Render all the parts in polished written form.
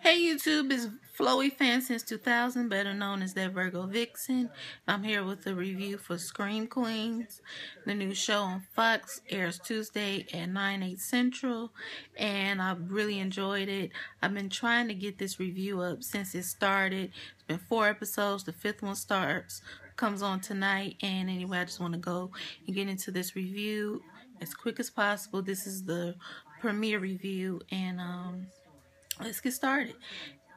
Hey YouTube, it's Flowy Fan since 2000, better known as that Virgo Vixen. I'm here with a review for Scream Queens. The new show on Fox airs Tuesday at 9/8 Central, and I really enjoyed it. I've been trying to get this review up since it started. It's been 4 episodes. The fifth one comes on tonight, and anyway, I just want to go and get into this review as quick as possible. This is the premiere review, and let's get started.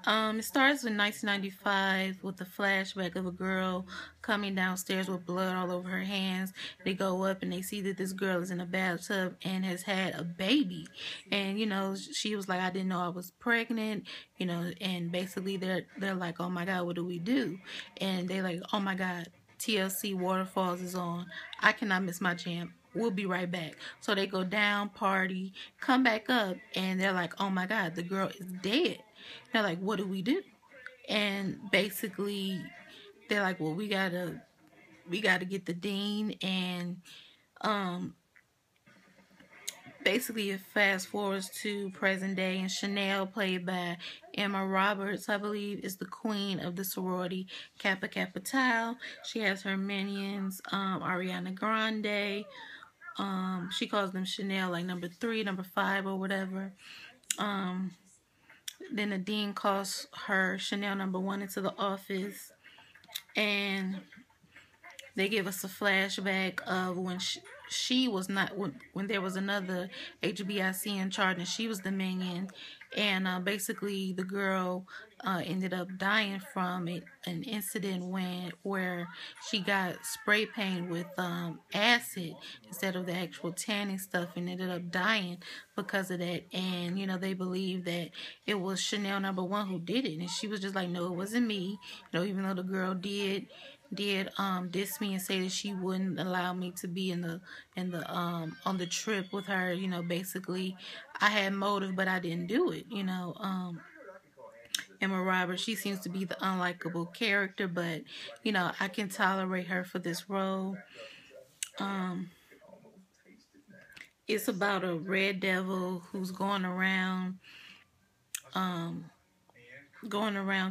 It starts in 1995 with a flashback of a girl coming downstairs with blood all over her hands. They go up and they see that this girl is in a bathtub and has had a baby. And she was like, "I didn't know I was pregnant." And basically they're like, "Oh my God, what do we do?" And they like, "Oh my God, TLC Waterfalls is on. I cannot miss my jam. We'll be right back." So they go down, party, come back up, and they're like, "Oh my God, the girl is dead." They're like, "What do we do?" And basically, they're like, "Well, we gotta get the dean." And um, basically, it fast forwards to present day, and Chanel, played by Emma Roberts, I believe, is the queen of the sorority Kappa Kappa Tau. She has her minions, Ariana Grande. She calls them Chanel, like number 3, number 5, or whatever. Then the dean calls her Chanel number 1 into the office, and they give us a flashback of when she was not, when there was another HBIC in charge and she was the minion. And basically the girl ended up dying from an incident where she got spray paint with acid instead of the actual tanning stuff, and ended up dying because of that. And they believe that it was Chanel number 1 who did it, and she was just like, "No, it wasn't me." Even though the girl did diss me and say that she wouldn't allow me to be in the on the trip with her. Basically I had motive, but I didn't do it. Emma Roberts, she seems to be the unlikable character, but I can tolerate her for this role. It's about a red devil who's going around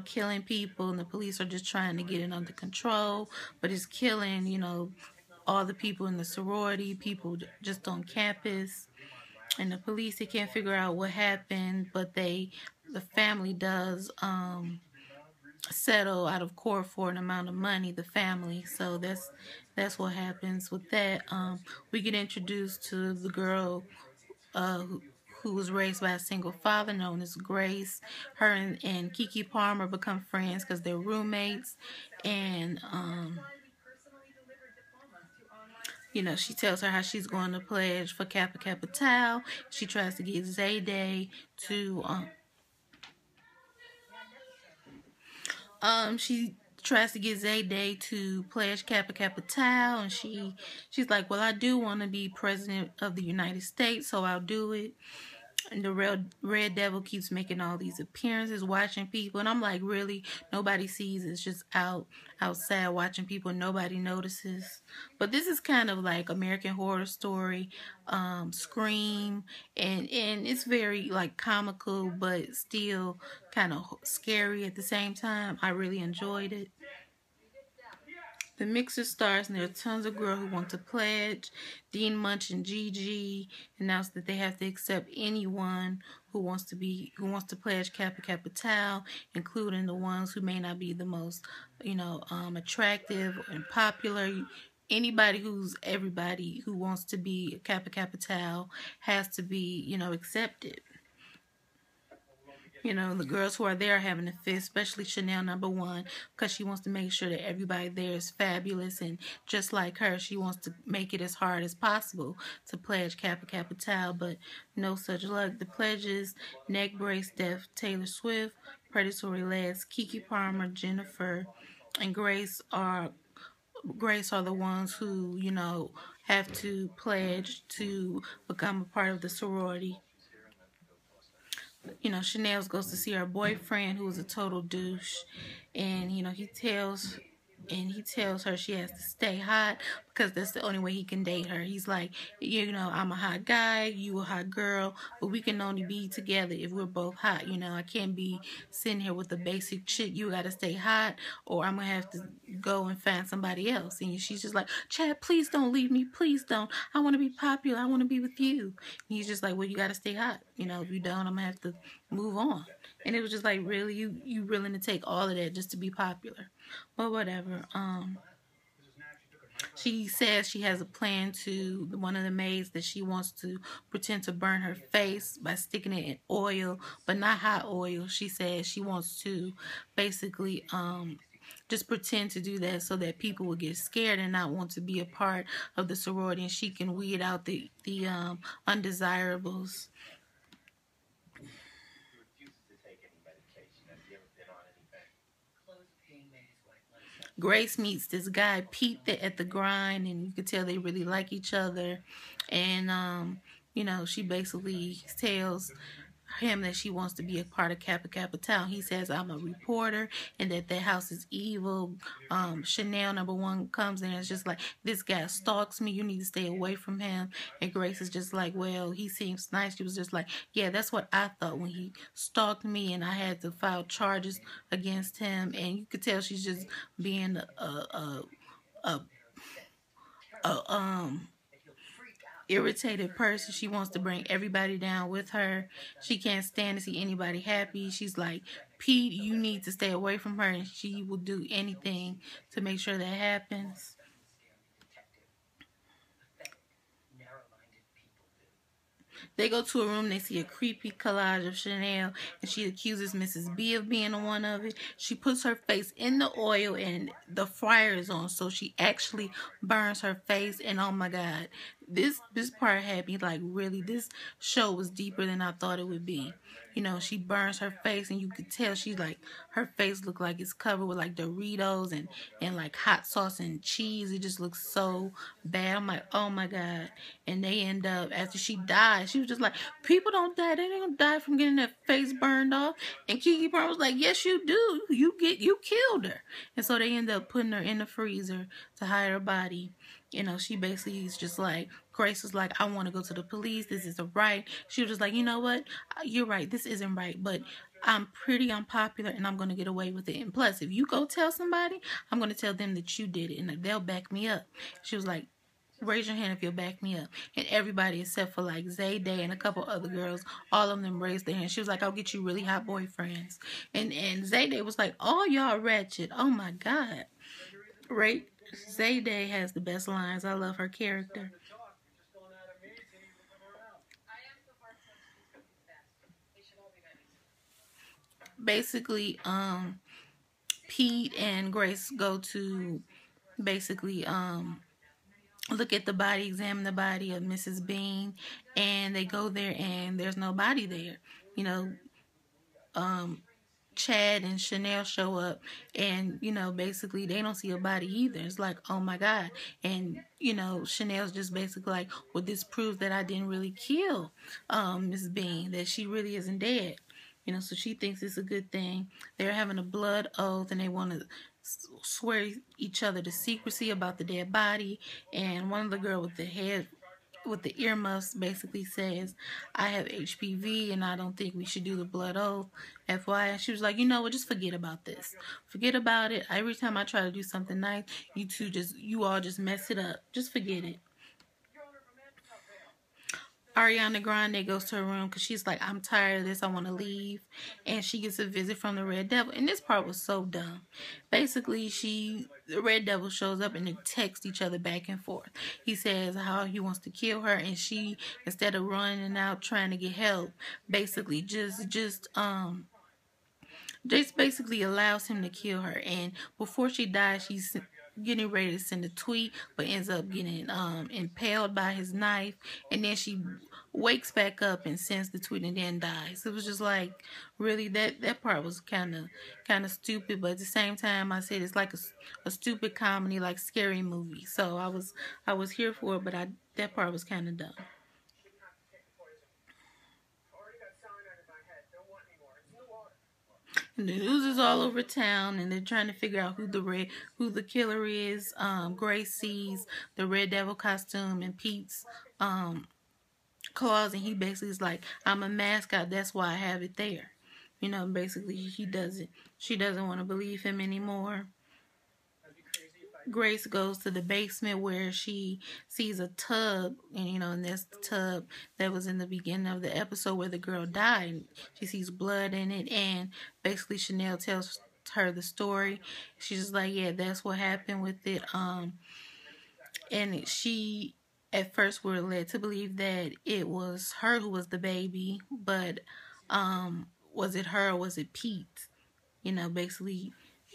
killing people, and the police are just trying to get it under control, but it's killing all the people in the sorority, people just on campus. And the police, they can't figure out what happened, but the family does settle out of court for an amount of money, the family. So that's what happens with that. We get introduced to the girl who was raised by a single father known as Grace. Her and Keke Palmer become friends because they're roommates. And she tells her how she's going to pledge for Kappa Kappa Tau. She tries to get Zayday to she tries to get Zayday to pledge Kappa Kappa Tau, and she's like, "Well, I do want to be president of the United States, so I'll do it." And the red devil keeps making all these appearances, watching people, and I'm like, really? Nobody sees. It's just outside watching people. Nobody notices. But this is kind of like American Horror Story, Scream, and it's very like comical, but still kind of scary at the same time. I really enjoyed it. The mixer starts, and there are tons of girls who want to pledge. Dean Munch and Gigi announced that they have to accept anyone who wants to pledge Kappa Kappa Tau, including the ones who may not be the most, attractive and popular. Everybody who wants to be Kappa Kappa Tau has to be, accepted. The girls who are there are having a fit, especially Chanel number 1, because she wants to make sure that everybody there is fabulous, and just like her, she wants to make it as hard as possible to pledge Kappa Kappa Tau, but no such luck. The pledges: Neck Brace Death, Taylor Swift; Predatory Legs, Keke Palmer, Jennifer, and Grace are the ones who, have to pledge to become a part of the sorority. Chanel goes to see her boyfriend, who is a total douche, and he tells and he tells her she has to stay hot because that's the only way he can date her. He's like, you know, I'm a hot guy, you a hot girl, but we can only be together if we're both hot. You know, I can't be sitting here with the basic chick. You gotta stay hot, or I'm gonna have to go and find somebody else. And she's just like, Chad, please don't leave me, please don't. I want to be popular. I want to be with you. And he's just like, well, you gotta stay hot. You know, if you don't, I'm gonna have to move on. And it was just like, really, you willing to take all of that just to be popular? But whatever. She says she has a plan to one of the maids that she wants to pretend to burn her face by sticking it in oil, but not hot oil. She says she wants to basically just pretend to do that so that people will get scared and not want to be a part of the sorority, and she can weed out the undesirables. Grace meets this guy Pete at the grind, and you could tell they really like each other. And you know, she basically tells him that she wants to be a part of Kappa Kappa Town. He says, I'm a reporter and that house is evil. Chanel #1 comes in and it's just like, this guy stalks me, you need to stay away from him. And Grace is just like, well, he seems nice. She was just like, yeah, that's what I thought when he stalked me and I had to file charges against him. And you could tell she's just being a irritated person. She wants to bring everybody down with her. She can't stand to see anybody happy. She's like, Pete, you need to stay away from her, and she will do anything to make sure that happens. They go to a room, they see a creepy collage of Chanel, and she accuses Mrs. B of being the one of it. She puts her face in the oil, and the fryer is on, so she actually burns her face, and oh my God. This part had me like, really, this show was deeper than I thought it would be. You know, she burns her face, and you could tell she's like, her face looked like it's covered with like Doritos and like hot sauce and cheese. It just looks so bad. I'm like, oh my God. And they end up, after she died, she was just like, people don't die. They don't die from getting their face burned off. And Keke Palmer was like, yes, you do. You killed her. And so they end up putting her in the freezer to hide her body. You know, she basically is just like, Grace was like, I want to go to the police. This isn't right. She was just like, you know what? You're right. This isn't right. But I'm pretty unpopular and I'm going to get away with it. And plus, if you go tell somebody, I'm going to tell them that you did it and they'll back me up. She was like, raise your hand if you'll back me up. And everybody except for like Zayday and a couple other girls, all of them raised their hand. She was like, I'll get you really hot boyfriends. And Zayday was like, oh, y'all ratchet. Oh my God. Right? Zayday has the best lines. I love her character. Basically, Pete and Grace go to basically look at the body, examine the body of Mrs. Bean, and they go there and there's no body there. You know, Chad and Chanel show up, and you know, basically they don't see a body either. It's like, oh my God. And you know, Chanel's just basically like, well, this proves that I didn't really kill Mrs. Bean, that she really isn't dead. You know, so she thinks it's a good thing. They're having a blood oath and they want to swear each other to secrecy about the dead body. And one of the girls with the earmuffs basically says, I have HPV and I don't think we should do the blood oath. FYI. And she was like, you know what, just forget about this. Forget about it. Every time I try to do something nice, you all just mess it up. Just forget it. Ariana Grande goes to her room because she's like, I'm tired of this. I want to leave. And she gets a visit from the Red Devil. And this part was so dumb. Basically, the Red Devil shows up and they text each other back and forth. He says how he wants to kill her. And she, instead of running out trying to get help, basically just basically allows him to kill her. And before she dies, she's getting ready to send a tweet, but ends up getting impaled by his knife. And then she wakes back up and sends the tweet and then dies. It was just like, really, that part was kind of stupid, but at the same time, I said it's like a stupid comedy, like scary movie. So I was here for it, but that part was kind of dumb. The news is all over town, and they're trying to figure out who the killer is. Grace sees the Red Devil costume in Pete's claws, and he basically is like, "I'm a mascot. That's why I have it there." You know, basically she doesn't want to believe him anymore. Grace goes to the basement where she sees a tub, and that's the tub that was in the beginning of the episode where the girl died. She sees blood in it, and basically Chanel tells her the story. She's just like, yeah, that's what happened with it. And she, at first, were led to believe that it was her who was the baby, but was it her or was it Pete? Basically,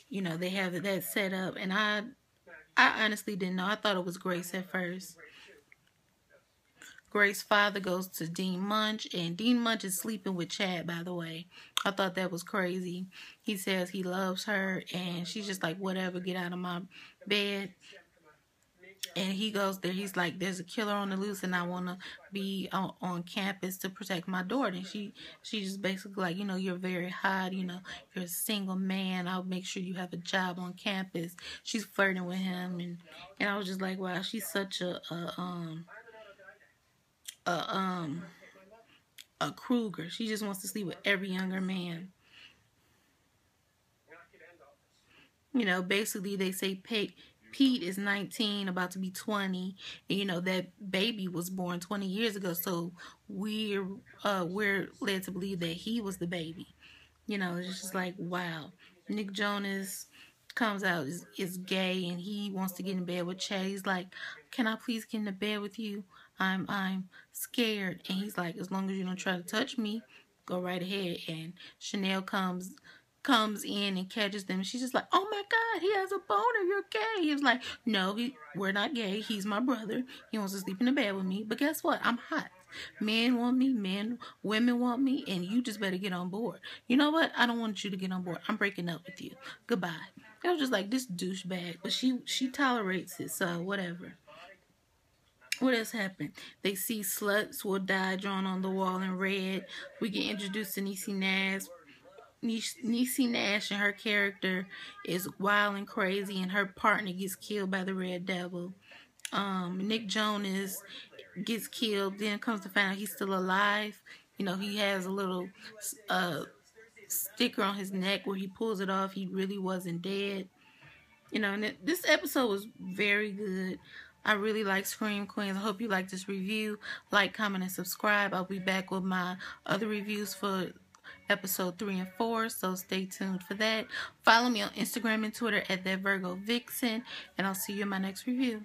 they have that set up, and I honestly didn't know. I thought it was Grace at first. Grace's father goes to Dean Munch, and Dean Munch is sleeping with Chad, by the way. I thought that was crazy. He says he loves her, and she's just like, whatever, get out of my bed. And he goes there. He's like, there's a killer on the loose, and I want to be on campus to protect my daughter. And she's just basically like, you're very hot. You're a single man. I'll make sure you have a job on campus. She's flirting with him, and I was just like, wow, she's such a Kruger. She just wants to sleep with every younger man. Basically they say Pete is 19, about to be 20, and that baby was born 20 years ago, so we're led to believe that he was the baby. It's just like, wow. Nick Jonas comes out is gay, and he wants to get in bed with Chad. He's like, can I please get in the bed with you? I'm scared. And he's like, as long as you don't try to touch me, go right ahead. And Chanel comes in and catches them. She's just like, oh my God, he has a boner, you're gay. He was like, no, we're not gay. He's my brother. He wants to sleep in the bed with me. But guess what? I'm hot. Men want me, women want me, and you just better get on board. You know what? I don't want you to get on board. I'm breaking up with you. Goodbye. I was just like, this douchebag, but she tolerates it, so whatever. What else happened? They see Sluts Will Die drawn on the wall in red. We get introduced to Niecy Nash. Niecy Nash and her character is wild and crazy, and her partner gets killed by the Red Devil. Nick Jonas gets killed, then comes to find out he's still alive. He has a little sticker on his neck where he pulls it off. He really wasn't dead. And this episode was very good. I really like Scream Queens. I hope you like this review. Like, comment, and subscribe. I'll be back with my other reviews for episode 3 and 4, so stay tuned for that. Follow me on Instagram and Twitter at ThatVirgoVixen, and I'll see you in my next review.